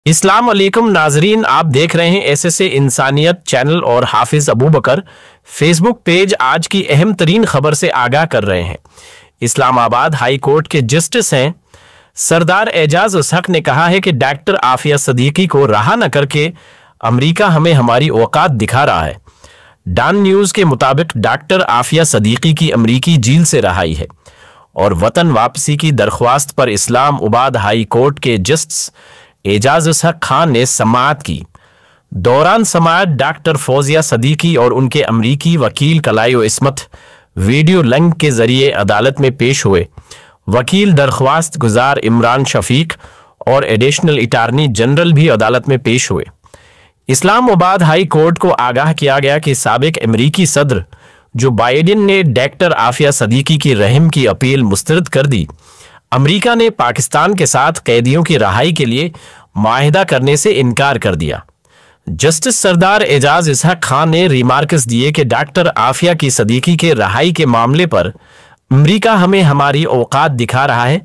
अस्सलाम वालेकुम नाजरीन, आप देख रहे हैं एसएसए इंसानियत चैनल और हाफिज अबू बकर फेसबुक पेज आज की अहम तरीन खबर से आगाह कर रहे हैं। इस्लामाबाद हाई कोर्ट के जस्टिस हैं सरदार एजाज उस हक ने कहा है कि डॉक्टर आफिया सदीकी को रहा न करके अमेरिका हमें हमारी औकात दिखा रहा है। डॉन न्यूज के मुताबिक डॉक्टर आफिया सदीकी की अमेरिकी जेल से रहाई है और वतन वापसी की दरख्वास्त पर इस्लामाबाद हाई कोर्ट के जस्टिस एजाज उस हक खान ने समाअत की। दौरान समाअत डॉक्टर फौजिया सदीकी और उनके अमरीकी वकील कलायो इस्मत वीडियो लिंक के जरिए अदालत में पेश हुए। वकील दरख्वास्त गुजार इमरान शफीक और एडिशनल अटॉर्नी जनरल भी अदालत में पेश हुए। इस्लामाबाद हाई कोर्ट को आगाह किया गया कि साबिक अमरीकी सदर जो बाइडेन ने डॉक्टर आफिया सदीकी की रहम की अपील मुस्तरद कर दी। अमेरिका ने पाकिस्तान के साथ कैदियों की रहाई के लिए माहिदा करने से इनकार कर दिया। जस्टिस सरदार एजाज इसहक खान ने रिमार्क्स दिए कि डॉक्टर आफिया की सदीकी के रहाई के मामले पर अमेरिका हमें हमारी औकात दिखा रहा है।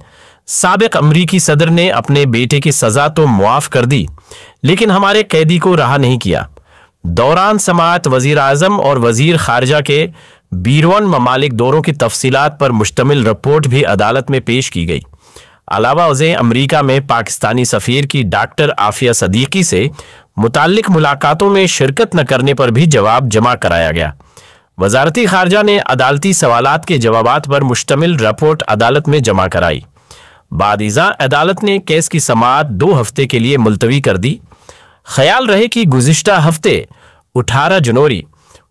साबिक अमरीकी सदर ने अपने बेटे की सजा तो मुआफ कर दी लेकिन हमारे कैदी को रहा नहीं किया। दौरान समाअत वजीर आजम और वजीर खारजा के बीरवन ममालिक दौरों की तफसीलात पर मुश्तमिल रिपोर्ट भी अदालत में पेश की गई। अलावा उसे अमरीका में पाकिस्तानी सफ़ीर की डॉक्टर आफिया सदीकी से मुताल्लिक मुलाकातों में शिरकत न करने पर भी जवाब जमा कराया गया। वजारती खारजा ने अदालती सवालात के जवाबात पर मुश्तमिल रिपोर्ट अदालत में जमा कराई। बादिज़ा अदालत ने केस की समाअत 2 हफ्ते के लिए मुलतवी कर दी। ख्याल रहे कि गुज़िश्ता हफ्ते 18 जनवरी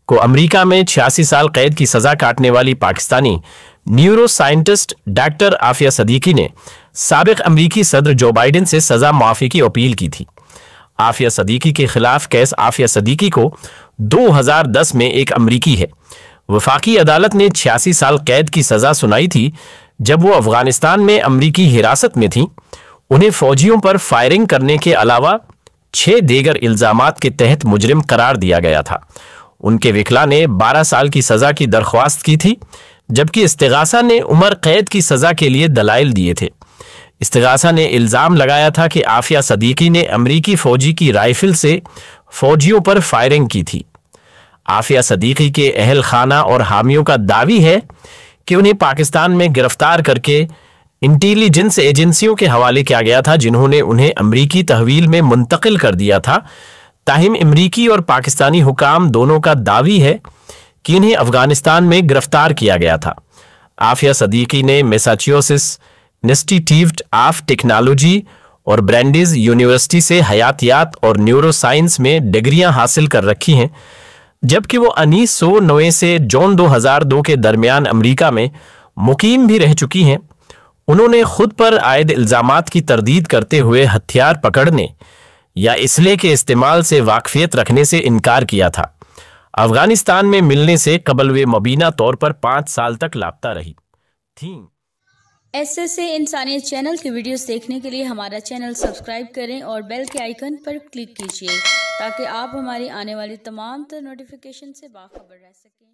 को अमेरिका में 86 साल कैद की सजा काटने वाली Pakistani neuro scientist doctor Aafia Siddiqui ने साबिक अमरीकी सदर जो बाइडेन से सजा माफी की अपील की थी। आफिया सदीकी के खिलाफ केस आफिया सदीकी को 2010 में एक अमरीकी है वफाकी अदालत ने 86 साल कैद की सजा सुनाई थी जब वो अफगानिस्तान में अमरीकी हिरासत में थी। उन्हें फौजियों पर फायरिंग करने के अलावा 6 दीगर इल्जामात के तहत मुजरिम करार दिया गया था। उनके वकील ने 12 साल की सजा की दरख्वास्त की थी जबकि इस्तिगासा ने उम्र कैद की सजा के लिए दलाइल दिए थे। इस्तिगासा ने इल्ज़ाम लगाया था कि आफिया सदीकी ने अमरीकी फौजी की राइफल से फौजियों पर फायरिंग की थी। आफिया सदीकी के अहल खाना और हामियों का दावी है कि उन्हें पाकिस्तान में गिरफ्तार करके इंटेलिजेंस एजेंसियों के हवाले किया गया था जिन्होंने उन्हें अमरीकी तहवील में मुंतकिल कर दिया था। ताहिम अमरीकी और पाकिस्तानी हुकाम दोनों का दावी है कि इन्हें अफगानिस्तान में गिरफ्तार किया गया था। आफिया सदीकी ने मैसाचुसेट्स इंस्टीट्यूट ऑफ टेक्नोलॉजी और ब्रैंडीज यूनिवर्सिटी से हयातियात और न्यूरोसाइंस में डिग्रियां हासिल कर रखी हैं जबकि वो 1990 से जून 2002 के दरमियान अमेरिका में मुकीम भी रह चुकी हैं। उन्होंने खुद पर आयद इल्ज़ामात की तरदीद करते हुए हथियार पकड़ने या इसलिए के इस्तेमाल से वाकफियत रखने से इनकार किया था। अफगानिस्तान में मिलने से कबल वे मुबीना तौर पर 5 साल तक लापता रही थीं। एसएसए इंसानियत चैनल की वीडियोस देखने के लिए हमारा चैनल सब्सक्राइब करें और बेल के आइकन पर क्लिक कीजिए ताकि आप हमारी आने वाली तमाम नोटिफिकेशन से बाखबर रह सकें।